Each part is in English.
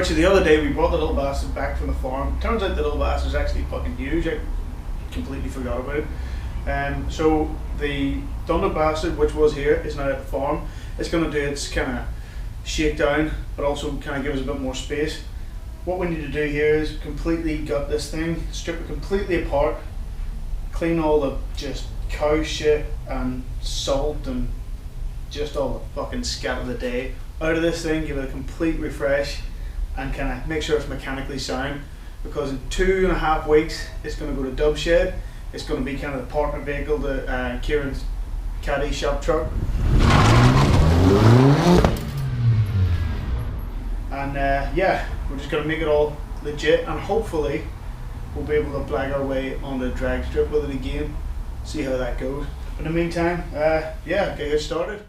Right, so the other day we brought the little bastard back from the farm. Turns out the little bastard's actually fucking huge. I completely forgot about it. So the Thunder Bastard, which was here, is now at the farm. It's going to do its kind of shakedown, but also kind of give us a bit more space. What we need to do here is completely gut this thing, strip it completely apart, clean all the just cow shit and salt and just all the fucking scat of the day out of this thing, give it a complete refresh, and kind of make sure it's mechanically sound, because in 2.5 weeks it's going to go to Dubshed. It's going to be kind of the partner vehicle to Kieran's caddy shop truck, and yeah, we're just going to make it all legit, and hopefully we'll be able to blag our way on the drag strip with it again, see how that goes. In the meantime, yeah, get started.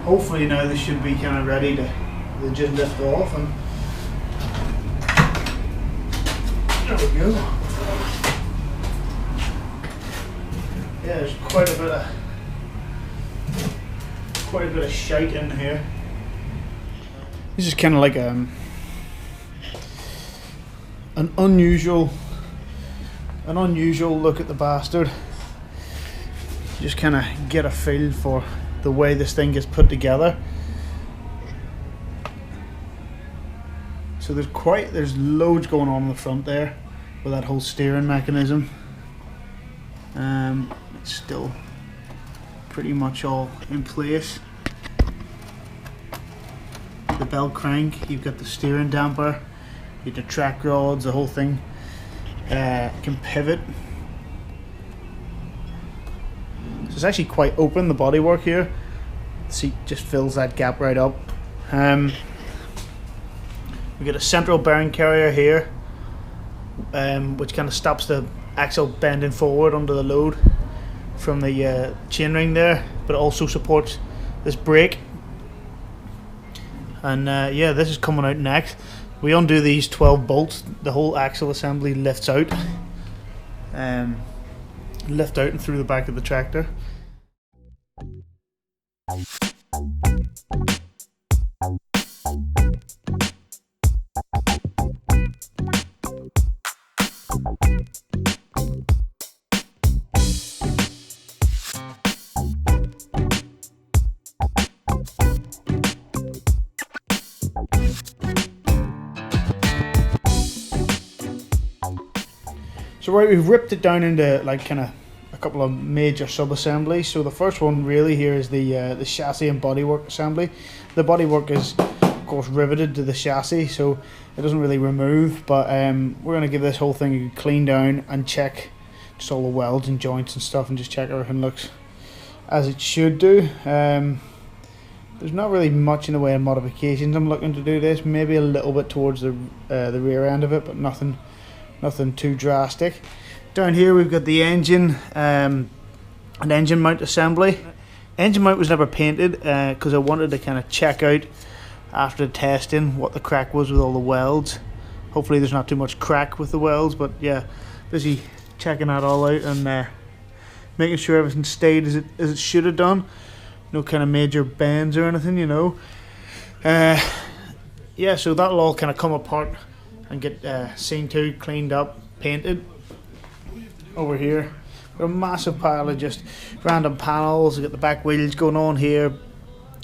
Hopefully now this should be kind of ready to just lift off, and there we go. Yeah, there's quite a bit of shite in here. This is kind of like an unusual look at the bastard. Just kind of get a feel for the way this thing gets put together. So there's loads going on in the front there with that whole steering mechanism. It's still pretty much all in place. The belt crank, you've got the steering damper, you've the track rods, the whole thing can pivot. So it's actually quite open, the bodywork here. The seat just fills that gap right up. We get a central bearing carrier here, which kind of stops the axle bending forward under the load from the chainring there, but it also supports this brake. And yeah, this is coming out next. We undo these 12 bolts, the whole axle assembly lifts out, and through the back of the tractor. So right, we've ripped it down into like kind of a couple of major sub-assemblies. So the first one really here is the chassis and bodywork assembly. The bodywork is of course riveted to the chassis, so it doesn't really remove, but we're going to give this whole thing a clean down and check just all the welds and joints and stuff, and just check everything looks as it should do. There's not really much in the way of modifications I'm looking to do this, maybe a little bit towards the rear end of it, but nothing too drastic. Down here we've got the engine, an engine mount assembly. Engine mount was never painted because I wanted to kind of check out after the testing what the crack was with all the welds. Hopefully there's not too much crack with the welds, but yeah, busy checking that all out and making sure everything stayed as it should have done. No kind of major bends or anything, you know. Yeah, so that'll all kind of come apart and get seen to, cleaned up, painted. Over here, got a massive pile of just random panels. We got the back wheels going on here,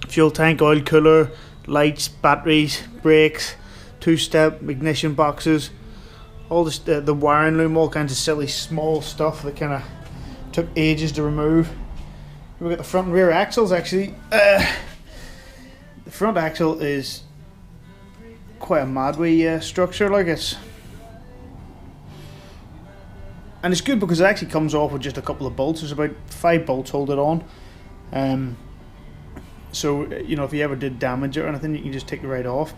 fuel tank, oil cooler, lights, batteries, brakes, two-step ignition boxes, all this, the wiring loom, all kinds of silly small stuff that kind of took ages to remove. We've got the front and rear axles actually. The front axle is quite a mad wee structure, like it's. And it's good because it actually comes off with just a couple of bolts. There's about 5 bolts hold it on. So, you know, if you ever did damage it or anything, you can just take it right off.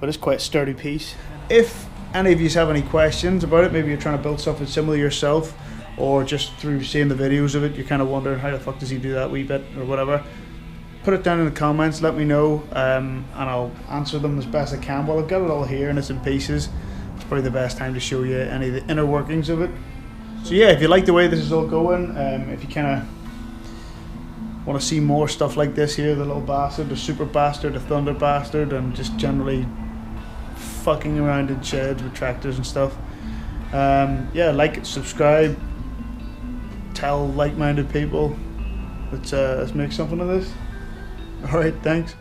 But it's quite a sturdy piece. If any of you have any questions about it, maybe you're trying to build something similar yourself, or just through seeing the videos of it, you're kind of wondering how the fuck does he do that wee bit or whatever, put it down in the comments, let me know, and I'll answer them as best I can. Well, I've got it all here and it's in pieces. It's probably the best time to show you any of the inner workings of it. So yeah, if you like the way this is all going, if you kind of want to see more stuff like this here, the little bastard, the super bastard, the thunder bastard, and just generally fucking around in sheds with tractors and stuff, yeah, like it, subscribe, tell like-minded people, let's make something of this. Alright, thanks.